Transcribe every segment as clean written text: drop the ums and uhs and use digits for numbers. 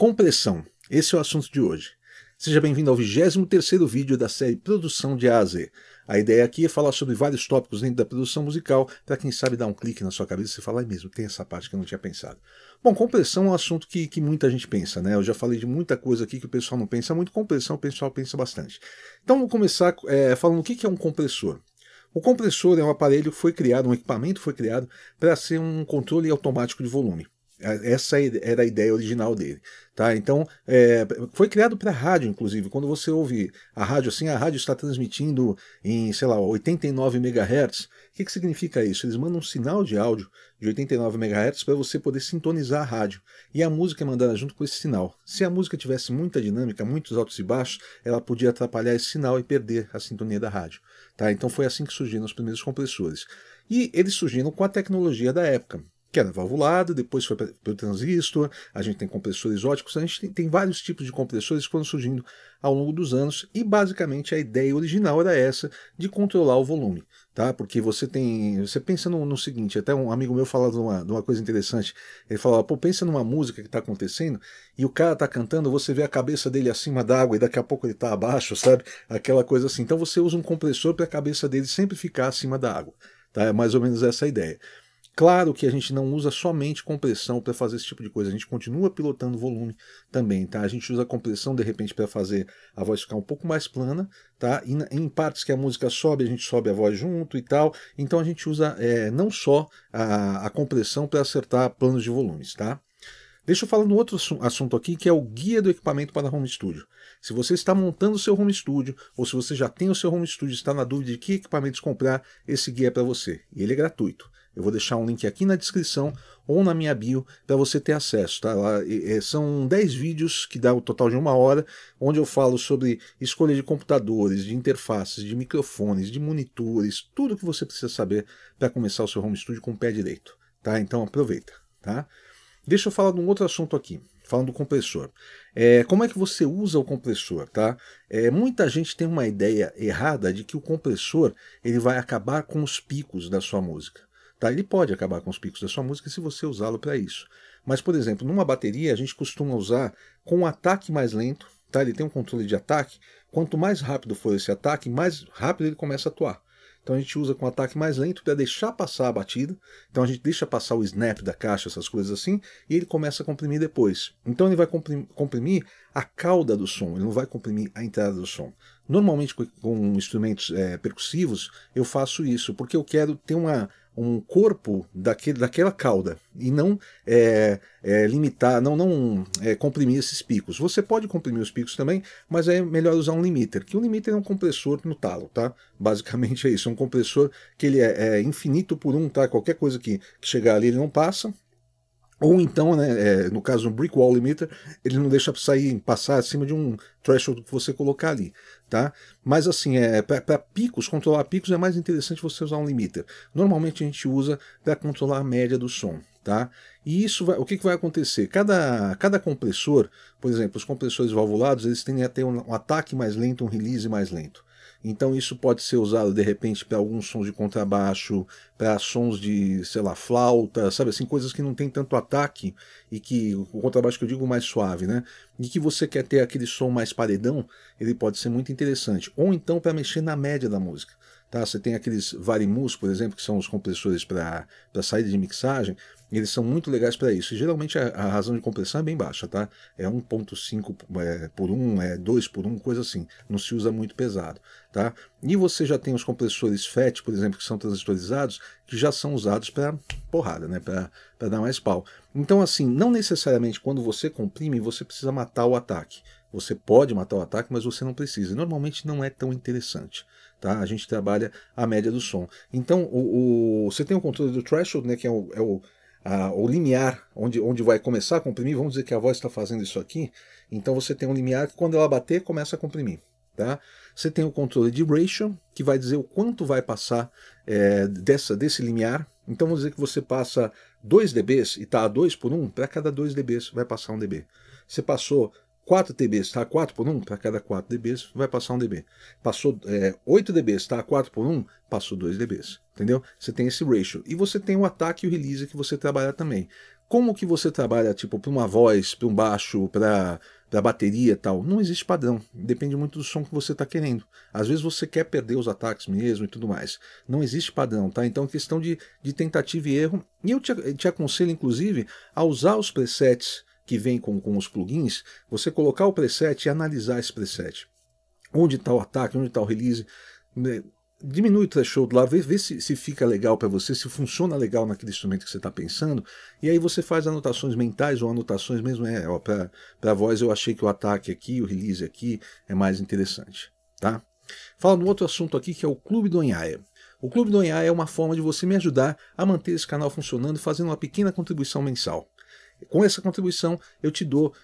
Compressão. Esse é o assunto de hoje. Seja bem-vindo ao 23º vídeo da série Produção de A a Z. A ideia aqui é falar sobre vários tópicos dentro da produção musical, para quem sabe dar um clique na sua cabeça e falar, mesmo, tem essa parte que eu não tinha pensado. Bom, compressão é um assunto que muita gente pensa, né? Eu já falei de muita coisa aqui que o pessoal não pensa muito, compressão o pessoal pensa bastante. Então vou começar falando o que é um compressor. O compressor é um aparelho que foi criado, um equipamento que foi criado para ser um controle automático de volume. Essa era a ideia original dele, tá? Então, foi criado para rádio, inclusive. Quando você ouve a rádio assim, a rádio está transmitindo em, sei lá, 89 MHz. O que significa isso? Eles mandam um sinal de áudio de 89 MHz para você poder sintonizar a rádio. E a música é mandada junto com esse sinal. Se a música tivesse muita dinâmica, muitos altos e baixos, ela podia atrapalhar esse sinal e perder a sintonia da rádio, tá? Então foi assim que surgiram os primeiros compressores. E eles surgiram com a tecnologia da época, que era valvulado, depois foi para o transistor, a gente tem compressores óticos, a gente tem vários tipos de compressores que foram surgindo ao longo dos anos, e basicamente a ideia original era essa, de controlar o volume, tá? Porque você pensa no seguinte, até um amigo meu falava de uma coisa interessante, ele falava, pô, pensa numa música que está acontecendo, e o cara está cantando, você vê a cabeça dele acima d'água, e daqui a pouco ele está abaixo, sabe? Aquela coisa assim. Então você usa um compressor para a cabeça dele sempre ficar acima da água, tá? É mais ou menos essa a ideia. Claro que a gente não usa somente compressão para fazer esse tipo de coisa, a gente continua pilotando volume também, tá? A gente usa compressão de repente para fazer a voz ficar um pouco mais plana, tá? E em partes que a música sobe, a gente sobe a voz junto e tal, então a gente usa não só a compressão para acertar planos de volumes, tá? Deixa eu falar no outro assunto aqui, que é o guia do equipamento para home studio. Se você está montando o seu home studio, ou se você já tem o seu home studio e está na dúvida de que equipamentos comprar, esse guia é para você. E ele é gratuito. Eu vou deixar um link aqui na descrição ou na minha bio para você ter acesso, tá? São 10 vídeos que dá o total de 1 hora, onde eu falo sobre escolha de computadores, de interfaces, de microfones, de monitores, tudo que você precisa saber para começar o seu home studio com o pé direito, tá? Então aproveita, tá? Deixa eu falar de um outro assunto aqui, falando do compressor. Como é que você usa o compressor, tá? Muita gente tem uma ideia errada de que o compressor ele vai acabar com os picos da sua música. Tá? Ele pode acabar com os picos da sua música se você usá-lo para isso. Mas, por exemplo, numa bateria a gente costuma usar com um ataque mais lento, tá? Ele tem um controle de ataque. Quanto mais rápido for esse ataque, mais rápido ele começa a atuar. Então a gente usa com ataque mais lento para deixar passar a batida. Então a gente deixa passar o snap da caixa, essas coisas assim, e ele começa a comprimir depois. Então ele vai comprimir a cauda do som, ele não vai comprimir a entrada do som. Normalmente com instrumentos percussivos eu faço isso, porque eu quero ter um corpo daquela cauda e não limitar, não comprimir esses picos. Você pode comprimir os picos também, mas é melhor usar um limiter, que o limiter é um compressor no talo, tá? Basicamente é isso, é um compressor que ele é infinito por 1, tá? Qualquer coisa que chegar ali ele não passa. Ou então, né, no caso do Brick Wall Limiter, ele não deixa passar acima de um threshold que você colocar ali, tá? Mas assim, para picos, controlar picos é mais interessante você usar um limiter. Normalmente a gente usa para controlar a média do som, tá? E isso o que vai acontecer? Cada compressor, por exemplo, os compressores valvulados, eles tendem a ter um ataque mais lento, um release mais lento. Então isso pode ser usado de repente para alguns sons de contrabaixo, para sons de, sei lá, flauta, sabe assim, coisas que não tem tanto ataque e que o contrabaixo que eu digo mais suave, né? E que você quer ter aquele som mais paredão, ele pode ser muito interessante. Ou então para mexer na média da música. Tá? Você tem aqueles Varimus, por exemplo, que são os compressores para saída de mixagem, eles são muito legais para isso. E geralmente a razão de compressão é bem baixa, tá? É 1.5 por 1, 2 por 1, coisa assim. Não se usa muito pesado, tá? E você já tem os compressores FET, por exemplo, que são transistorizados, que já são usados para porrada, né? Para dar mais pau. Então, assim, não necessariamente quando você comprime, você precisa matar o ataque. Você pode matar o ataque, mas você não precisa. Normalmente não é tão interessante. Tá? A gente trabalha a média do som. Então, você tem o controle do threshold, né, que é o limiar, onde vai começar a comprimir. Vamos dizer que a voz está fazendo isso aqui. Então você tem um limiar que quando ela bater, começa a comprimir. Tá? Você tem o controle de ratio, que vai dizer o quanto vai passar desse limiar. Então vamos dizer que você passa 2 dB e está a 2 por 1, para cada 2 dB vai passar 1 dB. Você passou 4 dB está a 4 por 1, para cada 4 dB vai passar 1 dB. Passou 8 dB está a 4 por 1, passou 2 dB. Entendeu? Você tem esse ratio. E você tem o ataque e o release que você trabalha também. Como que você trabalha, tipo, para uma voz, para um baixo, para bateria e tal? Não existe padrão, depende muito do som que você está querendo. Às vezes você quer perder os ataques mesmo e tudo mais. Não existe padrão, tá? Então é questão de tentativa e erro. E eu te aconselho, inclusive, a usar os presets que vêm com os plugins, você colocar o preset e analisar esse preset. Onde está o ataque, onde está o release. Diminui o threshold lá, vê se fica legal para você, se funciona legal naquele instrumento que você está pensando, e aí você faz anotações mentais ou anotações mesmo, para a voz eu achei que o ataque aqui, o release aqui é mais interessante, tá? Fala de um outro assunto aqui que é o Clube do Onhaia. O Clube do Onhaia é uma forma de você me ajudar a manter esse canal funcionando fazendo uma pequena contribuição mensal. Com essa contribuição eu te dou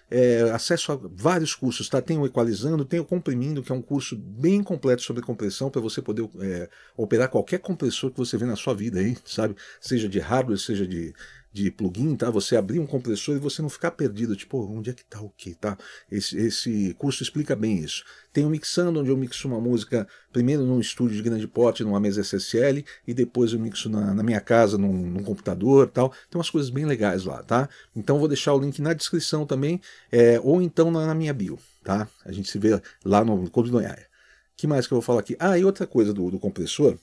acesso a vários cursos, tá? Tem o Equalizando, tem o Comprimindo, que é um curso bem completo sobre compressão para você poder operar qualquer compressor que você vê na sua vida aí, sabe? Seja de hardware, seja de plugin, tá? Você abrir um compressor e você não ficar perdido, tipo, onde é que tá o que, tá? Esse curso explica bem isso. Tem o Mixando, onde eu mixo uma música primeiro num estúdio de grande porte, numa mesa SSL, e depois eu mixo na minha casa, num computador, tal. Tem umas coisas bem legais lá, tá? Então vou deixar o link na descrição também, ou então na minha bio, tá? A gente se vê lá no Clube do Onhaia. O que mais que eu vou falar aqui? Ah, e outra coisa do compressor.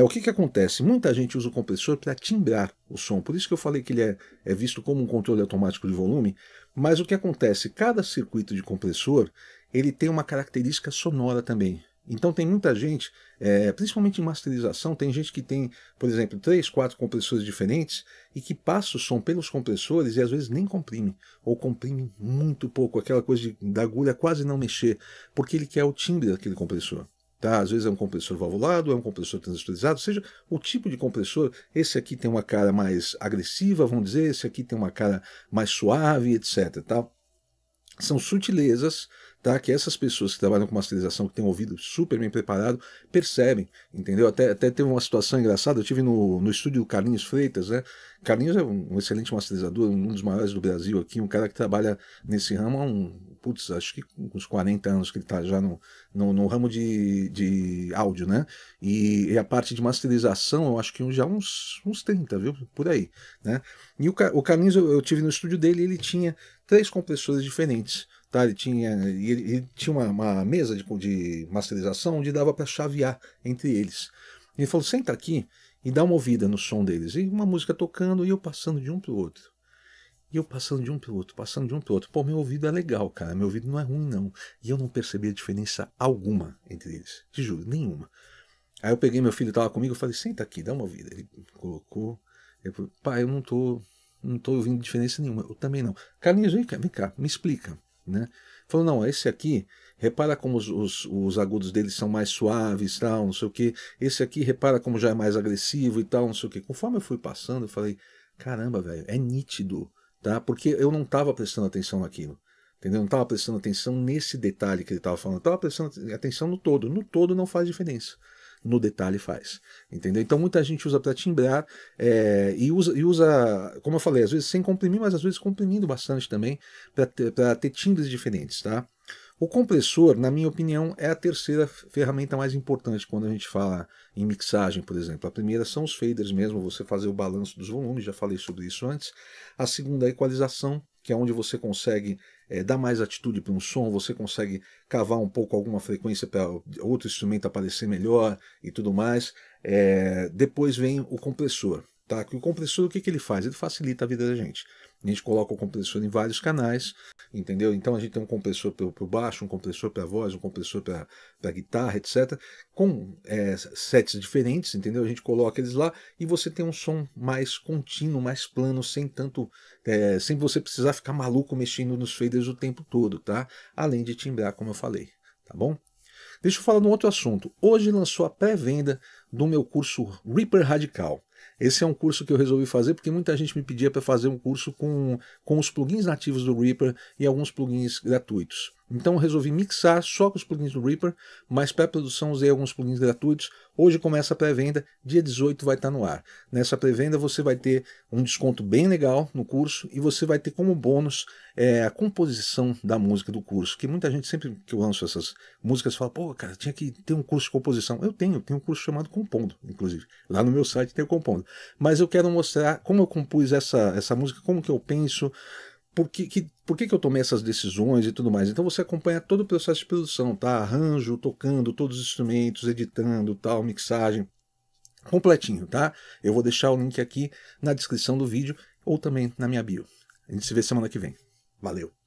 O que acontece? Muita gente usa o compressor para timbrar o som, por isso que eu falei que ele é visto como um controle automático de volume, mas o que acontece? Cada circuito de compressor ele tem uma característica sonora também. Então tem muita gente, principalmente em masterização, tem gente que tem, por exemplo, 3, 4 compressores diferentes e que passa o som pelos compressores e às vezes nem comprime, ou comprime muito pouco, aquela coisa da agulha quase não mexer, porque ele quer o timbre daquele compressor. Tá? Às vezes é um compressor valvulado, é um compressor transistorizado, seja o tipo de compressor. Esse aqui tem uma cara mais agressiva, vamos dizer, esse aqui tem uma cara mais suave, etc. Tá? São sutilezas, tá? Que essas pessoas que trabalham com masterização, que têm um ouvido super bem preparado, percebem, entendeu? Até teve uma situação engraçada, eu tive no estúdio do Carlinhos Freitas, né? Carlinhos é um excelente masterizador, um dos maiores do Brasil aqui, um cara que trabalha nesse ramo há acho que uns 40 anos que ele está já no ramo de áudio, né? E a parte de masterização, eu acho que já uns 30, viu? Por aí, né? E o Carlinhos, eu tive no estúdio dele, ele tinha 3 compressores diferentes, tá? Ele tinha uma mesa de masterização onde dava para chavear entre eles. Ele falou, senta aqui e dá uma ouvida no som deles. E uma música tocando e eu passando de um para o outro. E eu passando de um para o outro, passando de um para o outro. Pô, meu ouvido é legal, cara. Meu ouvido não é ruim, não. E eu não percebi a diferença alguma entre eles. Te juro, nenhuma. Aí eu peguei meu filho, estava comigo, eu falei, senta aqui, dá uma ouvida. Ele colocou. Eu falei, pai, eu não tô ouvindo diferença nenhuma. Eu também não. Carlinhos, vem cá, me explica. Né? Falou, não, esse aqui, repara como os agudos dele são mais suaves, tal, não sei o que. Esse aqui, repara como já é mais agressivo e tal, não sei o que. Conforme eu fui passando, eu falei, caramba, velho, é nítido. Tá? Porque eu não estava prestando atenção naquilo, entendeu? Não estava prestando atenção nesse detalhe que ele estava falando, estava prestando atenção no todo não faz diferença, no detalhe faz, entendeu? Então muita gente usa para timbrar e usa, como eu falei, às vezes sem comprimir, mas às vezes comprimindo bastante também, para ter timbres diferentes, tá? O compressor, na minha opinião, é a terceira ferramenta mais importante quando a gente fala em mixagem, por exemplo. A primeira são os faders mesmo, você fazer o balanço dos volumes, já falei sobre isso antes. A segunda é a equalização, que é onde você consegue dar mais atitude para um som, você consegue cavar um pouco alguma frequência para outro instrumento aparecer melhor e tudo mais. Depois vem o compressor. Tá? Que o compressor, o que ele faz? Ele facilita a vida da gente. A gente coloca o compressor em vários canais, entendeu? Então a gente tem um compressor para o baixo, um compressor para a voz, um compressor para a guitarra, etc. Com sets diferentes, entendeu? A gente coloca eles lá e você tem um som mais contínuo, mais plano, sem você precisar ficar maluco mexendo nos faders o tempo todo, tá? Além de timbrar, como eu falei, tá bom? Deixa eu falar de um outro assunto. Hoje lançou a pré-venda do meu curso Reaper Radical. Esse é um curso que eu resolvi fazer porque muita gente me pedia para fazer um curso com os plugins nativos do Reaper e alguns plugins gratuitos. Então eu resolvi mixar só com os plugins do Reaper, mas para a produção usei alguns plugins gratuitos. Hoje começa a pré-venda, dia 18 vai estar no ar. Nessa pré-venda você vai ter um desconto bem legal no curso e você vai ter como bônus a composição da música do curso. Que muita gente, sempre que eu lanço essas músicas, fala, pô, cara, tinha que ter um curso de composição. Eu tenho um curso chamado Compondo, inclusive. Lá no meu site tem o Compondo. Mas eu quero mostrar como eu compus essa música, como que eu penso, por que eu tomei essas decisões e tudo mais. Então você acompanha todo o processo de produção, tá? Arranjo, tocando todos os instrumentos, editando, tal, mixagem, completinho, tá? Eu vou deixar o link aqui na descrição do vídeo ou também na minha bio. A gente se vê semana que vem. Valeu!